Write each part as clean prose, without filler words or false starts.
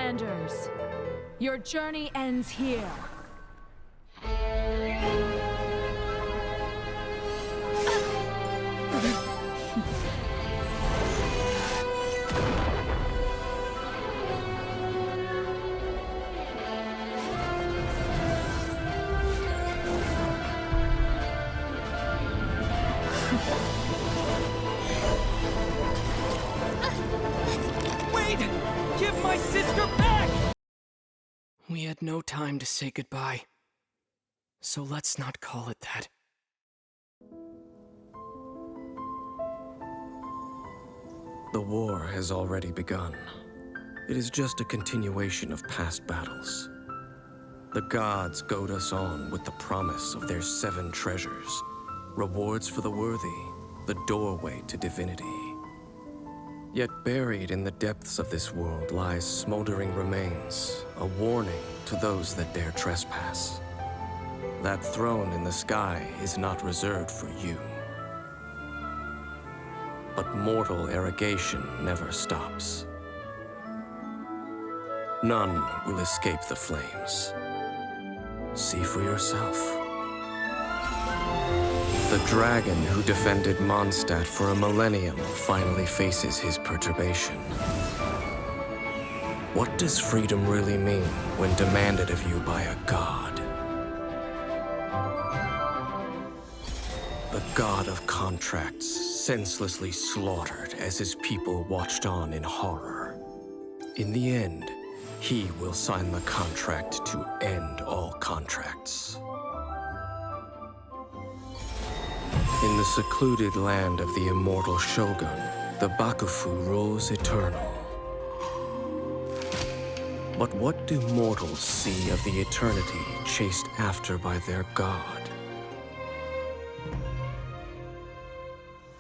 Outlanders. Your journey ends here. Give my sister back! We had no time to say goodbye, so let's not call it that. The war has already begun. It is just a continuation of past battles. The gods goad us on with the promise of their 7 treasures, rewards for the worthy, the doorway to divinity. Yet buried in the depths of this world lies smoldering remains, a warning to those that dare trespass. That throne in the sky is not reserved for you. But mortal arrogation never stops. None will escape the flames. See for yourself. The dragon who defended Mondstadt for a millennium finally faces his perturbation. What does freedom really mean when demanded of you by a god? The god of contracts, senselessly slaughtered as his people watched on in horror. In the end, he will sign the contract to end all contracts. In the secluded land of the immortal Shogun, the Bakufu rules eternal. But what do mortals see of the eternity chased after by their god?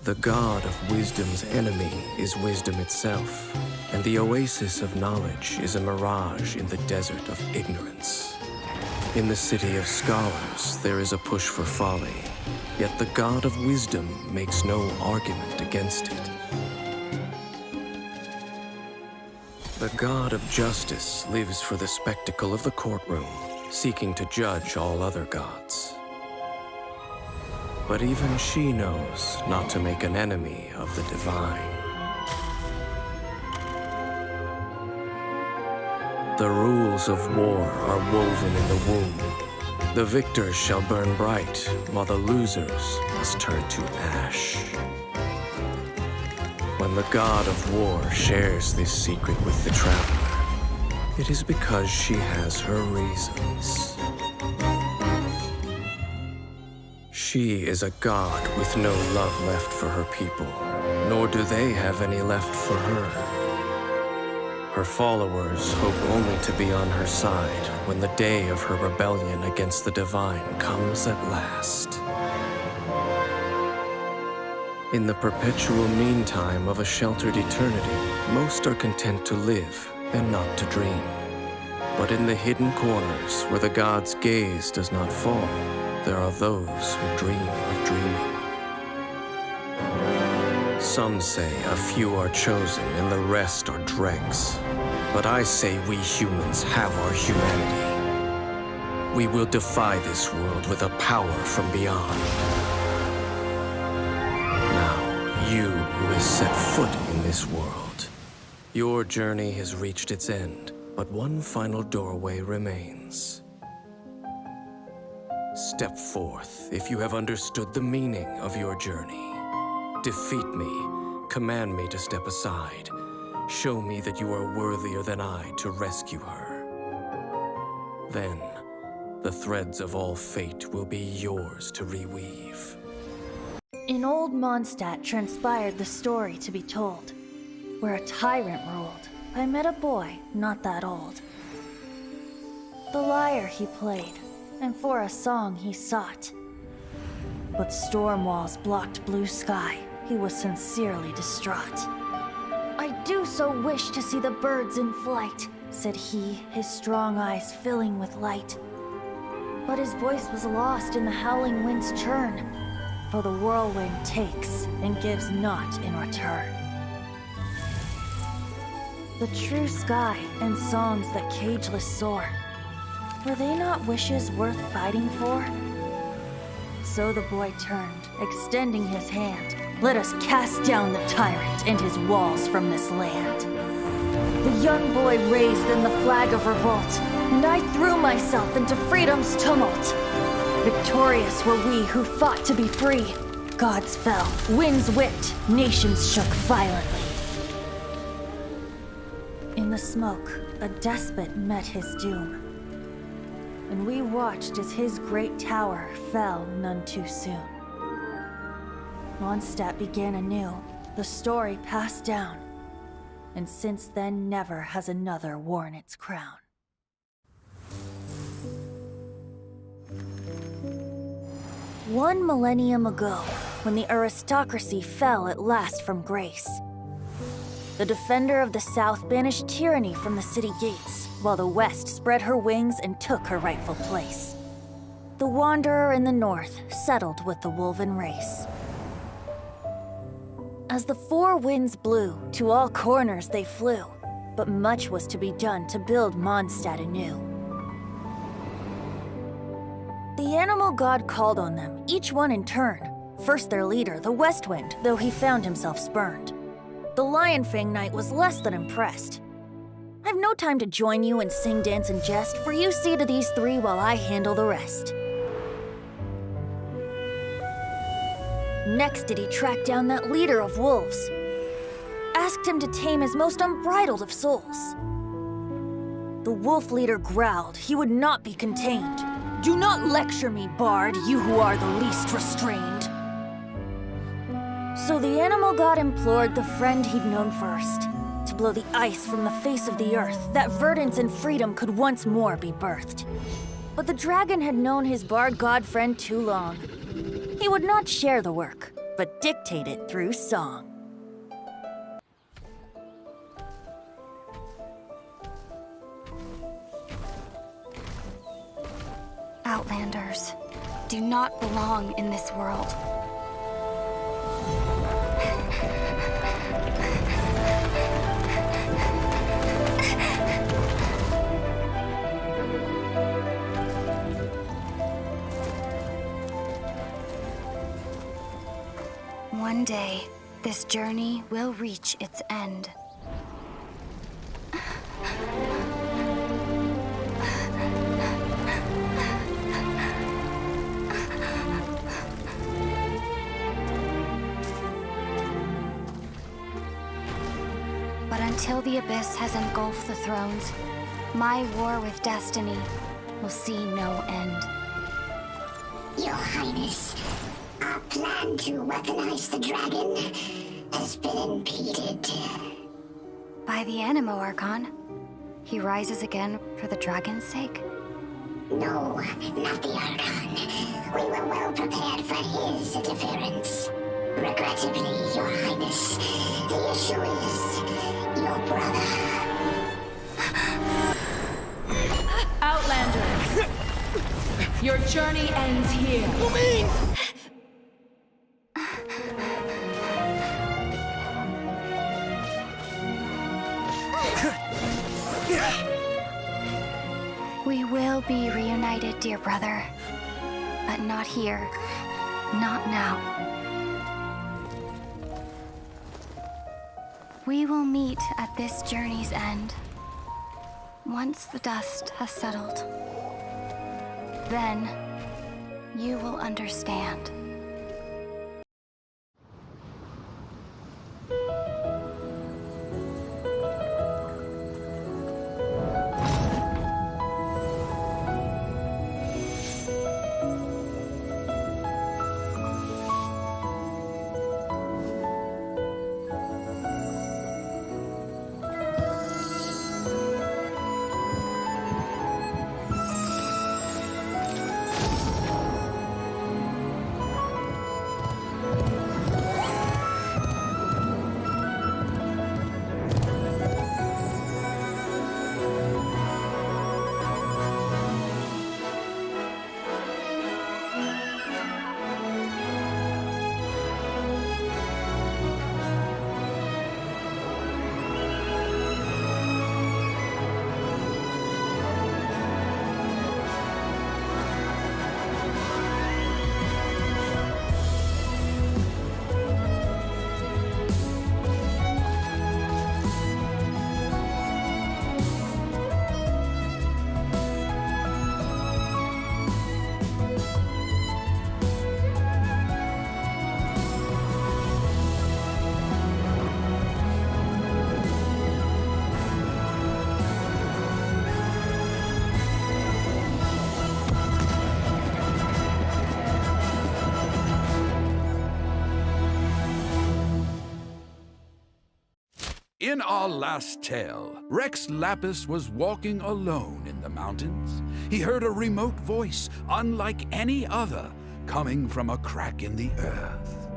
The god of wisdom's enemy is wisdom itself, and the oasis of knowledge is a mirage in the desert of ignorance. In the city of scholars, there is a push for folly, yet the god of wisdom makes no argument against it. The god of justice lives for the spectacle of the courtroom, seeking to judge all other gods. But even she knows not to make an enemy of the divine. The rules of war are woven in the womb. The victors shall burn bright, while the losers must turn to ash. When the god of war shares this secret with the traveler, it is because she has her reasons. She is a god with no love left for her people, nor do they have any left for her. Her followers hope only to be on her side when the day of her rebellion against the divine comes at last. In the perpetual meantime of a sheltered eternity, most are content to live and not to dream. But in the hidden corners where the god's gaze does not fall, there are those who dream of dreaming. Some say a few are chosen and the rest are dregs. But I say we humans have our humanity. We will defy this world with a power from beyond. Now, you who has set foot in this world, your journey has reached its end, but one final doorway remains. Step forth if you have understood the meaning of your journey. Defeat me, command me to step aside. Show me that you are worthier than I to rescue her. Then, the threads of all fate will be yours to reweave. In old Mondstadt transpired the story to be told, where a tyrant ruled. I met a boy not that old. The lyre he played, and for a song he sought. But storm walls blocked blue sky. He was sincerely distraught. I do so wish to see the birds in flight, said he, his strong eyes filling with light. But his voice was lost in the howling wind's churn, for the whirlwind takes and gives not in return. The true sky and songs that cageless soar, were they not wishes worth fighting for? So the boy turned, extending his hand. Let us cast down the tyrant and his walls from this land. The young boy raised then the flag of revolt, and I threw myself into freedom's tumult. Victorious were we who fought to be free. Gods fell, winds whipped, nations shook violently. In the smoke, a despot met his doom, and we watched as his great tower fell none too soon. Mondstadt began anew, the story passed down, and since then never has another worn its crown. One millennium ago, when the aristocracy fell at last from grace, the defender of the South banished tyranny from the city gates, while the West spread her wings and took her rightful place. The wanderer in the North settled with the Wolven race. As the four winds blew, to all corners they flew, but much was to be done to build Mondstadt anew. The animal god called on them, each one in turn. First their leader, the West Wind, though he found himself spurned. The Lionfang Knight was less than impressed. I've no time to join you and sing, dance, and jest, for you see to these three while I handle the rest. Next did he track down that leader of wolves. Asked him to tame his most unbridled of souls. The wolf leader growled he would not be contained. Do not lecture me, bard, you who are the least restrained. So the animal god implored the friend he'd known first to blow the ice from the face of the earth, that verdance and freedom could once more be birthed. But the dragon had known his bard god friend too long. He would not share the work, but dictate it through song. Outlanders do not belong in this world. One day, this journey will reach its end. But until the abyss has engulfed the thrones, my war with destiny will see no end. Your Highness, our plan to weaponize the dragon has been impeded. By the Animo Archon, he rises again for the dragon's sake. No, not the Archon. We were well prepared for his interference. Regrettably, Your Highness, the issue is your brother. Outlander, your journey ends here. We will be reunited, dear brother. But not here. Not now. We will meet at this journey's end. Once the dust has settled. Then, you will understand. In our last tale, Rex Lapis was walking alone in the mountains. He heard a remote voice, unlike any other, coming from a crack in the earth.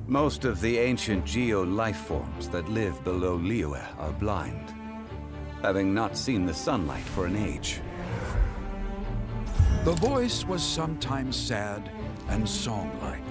Most of the ancient geo-life forms that live below Liyue are blind, having not seen the sunlight for an age. The voice was sometimes sad and song-like.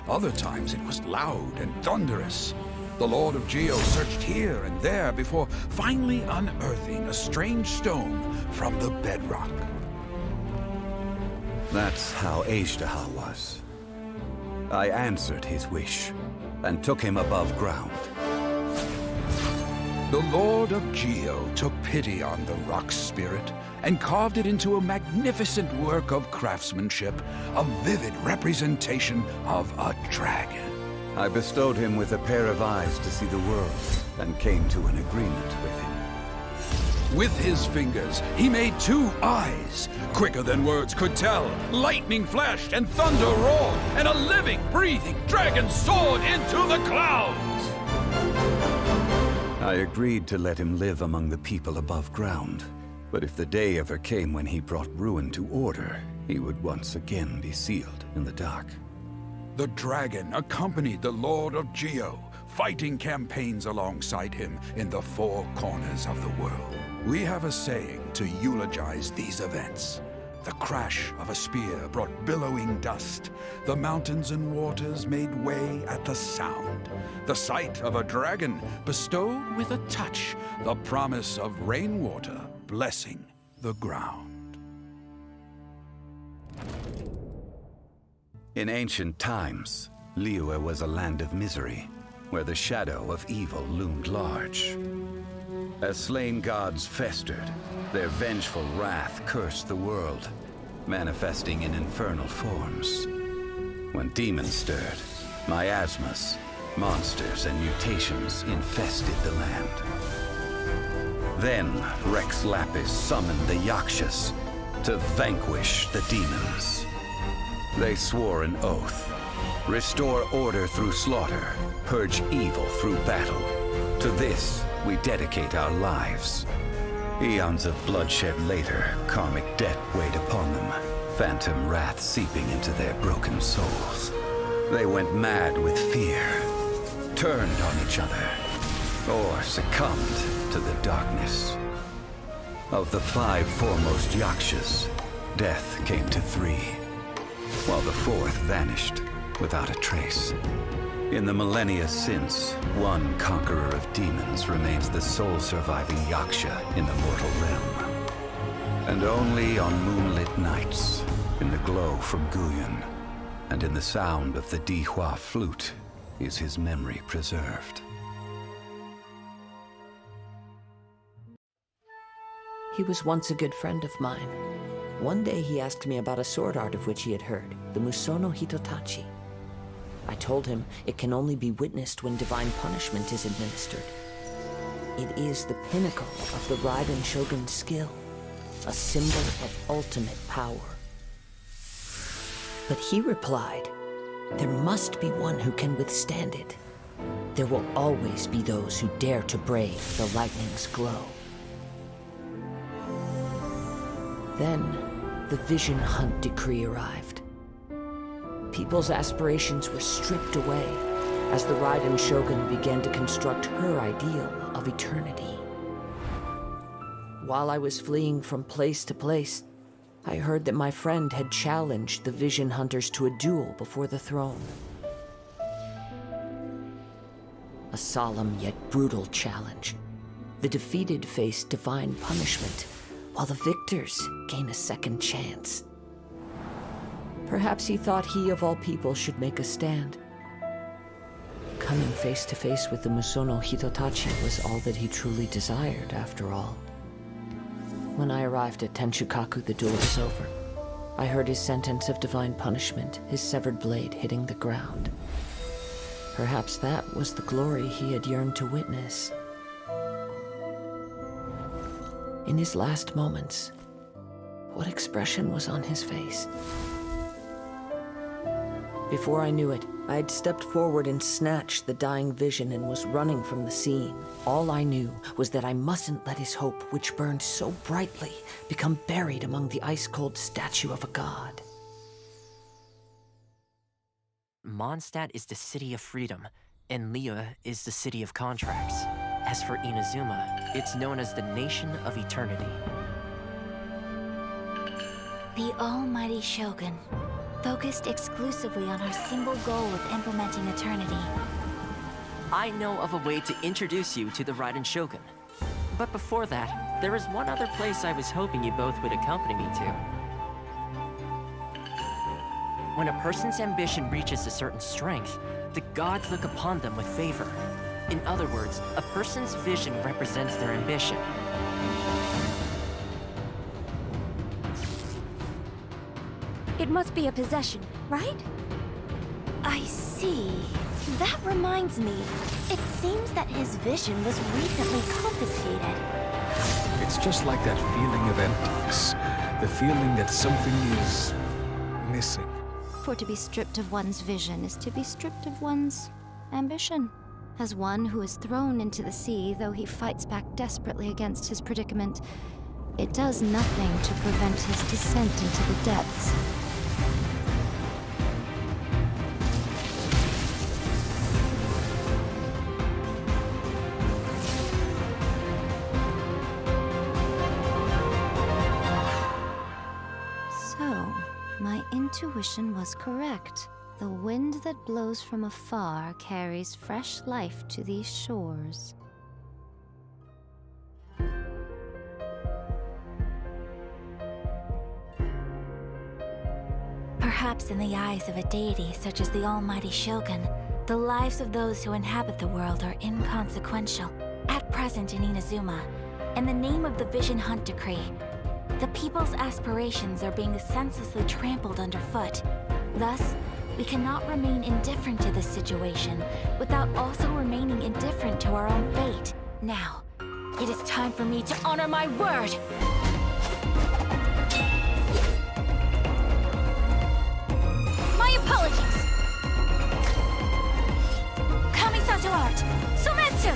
Other times it was loud and thunderous. The Lord of Geo searched here and there before finally unearthing a strange stone from the bedrock. That's how Ajdaha was. I answered his wish and took him above ground. The Lord of Geo took pity on the rock spirit and carved it into a magnificent work of craftsmanship, a vivid representation of a dragon. I bestowed him with a pair of eyes to see the world and came to an agreement with him. With his fingers, he made 2 eyes, quicker than words could tell. Lightning flashed and thunder roared, and a living, breathing dragon soared into the clouds. I agreed to let him live among the people above ground, but if the day ever came when he brought ruin to order, he would once again be sealed in the dark. The dragon accompanied the Lord of Geo, fighting campaigns alongside him in the 4 corners of the world. We have a saying to eulogize these events. The crash of a spear brought billowing dust. The mountains and waters made way at the sound. The sight of a dragon bestowed with a touch the promise of rainwater blessing the ground. In ancient times, Liyue was a land of misery, where the shadow of evil loomed large. As slain gods festered, their vengeful wrath cursed the world, manifesting in infernal forms. When demons stirred, miasmas, monsters, and mutations infested the land. Then Rex Lapis summoned the Yakshas to vanquish the demons. They swore an oath: restore order through slaughter, purge evil through battle. To this, we dedicate our lives. Eons of bloodshed later, karmic debt weighed upon them, phantom wrath seeping into their broken souls. They went mad with fear, turned on each other, or succumbed to the darkness. Of the 5 foremost Yakshas, death came to 3, while the 4th vanished without a trace. In the millennia since, one conqueror of demons remains the sole surviving Yaksha in the mortal realm. And only on moonlit nights, in the glow from Guyon, and in the sound of the Dihua flute, is his memory preserved. He was once a good friend of mine. One day he asked me about a sword art of which he had heard, the Musono Hitotachi. I told him it can only be witnessed when divine punishment is administered. It is the pinnacle of the Raiden Shogun's skill, a symbol of ultimate power. But he replied, there must be one who can withstand it. There will always be those who dare to brave the lightning's glow. Then, the Vision Hunt decree arrived. People's aspirations were stripped away as the Raiden Shogun began to construct her ideal of eternity. While I was fleeing from place to place, I heard that my friend had challenged the Vision Hunters to a duel before the throne. A solemn yet brutal challenge. The defeated face divine punishment, while the victors gain a second chance. Perhaps he thought he of all people should make a stand. Coming face to face with the Musono Hitotachi was all that he truly desired, after all. When I arrived at Tenshukaku, the duel was over. I heard his sentence of divine punishment, his severed blade hitting the ground. Perhaps that was the glory he had yearned to witness. In his last moments, what expression was on his face? Before I knew it, I had stepped forward and snatched the dying vision and was running from the scene. All I knew was that I mustn't let his hope, which burned so brightly, become buried among the ice-cold statue of a god. Mondstadt is the city of freedom, and Liyue is the city of contracts. As for Inazuma, it's known as the Nation of Eternity. The almighty Shogun, focused exclusively on our single goal of implementing eternity. I know of a way to introduce you to the Raiden Shogun. But before that, there is one other place I was hoping you both would accompany me to. When a person's ambition reaches a certain strength, the gods look upon them with favor. In other words, a person's vision represents their ambition. It must be a possession, right? I see. That reminds me. It seems that his vision was recently confiscated. It's just like that feeling of emptiness. The feeling that something is missing. For to be stripped of one's vision is to be stripped of one's ambition. As one who is thrown into the sea, though he fights back desperately against his predicament, it does nothing to prevent his descent into the depths. My intuition was correct. The wind that blows from afar carries fresh life to these shores. Perhaps in the eyes of a deity such as the almighty Shogun, the lives of those who inhabit the world are inconsequential. At present in Inazuma, in the name of the Vision Hunt Decree, the people's aspirations are being senselessly trampled underfoot. Thus, we cannot remain indifferent to this situation without also remaining indifferent to our own fate. Now, it is time for me to honor my word! My apologies! Kamisato art! Sometsu!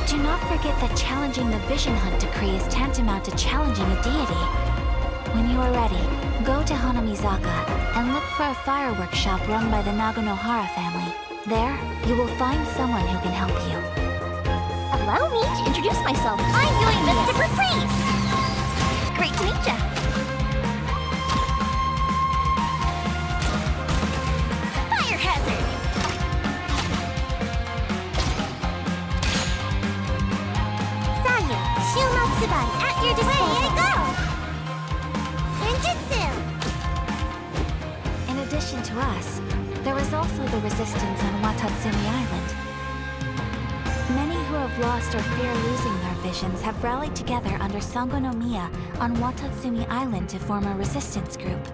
Do not forget that challenging the Vision Hunt Decree is tantamount to challenging a deity. When you are ready, go to Hanamizaka and look for a fireworks shop run by the Naganohara family. There, you will find someone who can help you. Allow me to introduce myself. I'm doing Mystic Reprise! Great to meet ya! Fire hazard! At your disposal. Way to go! Ninjutsu! In addition to us, there is also the resistance on Watatsumi Island. Many who have lost or fear losing their visions have rallied together under Sango no Miya on Watatsumi Island to form a resistance group.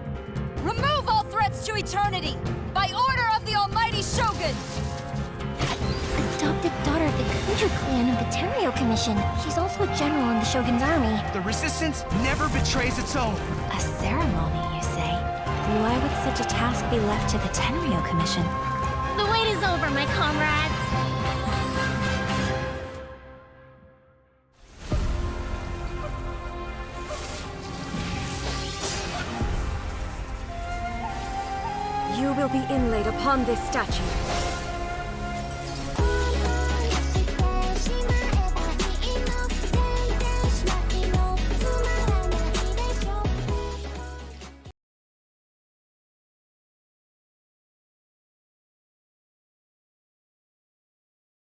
Remove all threats to eternity! By order of the almighty Shogun! Adopted daughter of the Kunju clan of the Tenryo Commission. She's also a general in the Shogun's army. The resistance never betrays its own. A ceremony, you say? Why would such a task be left to the Tenryo Commission? The wait is over, my comrades! You will be inlaid upon this statue.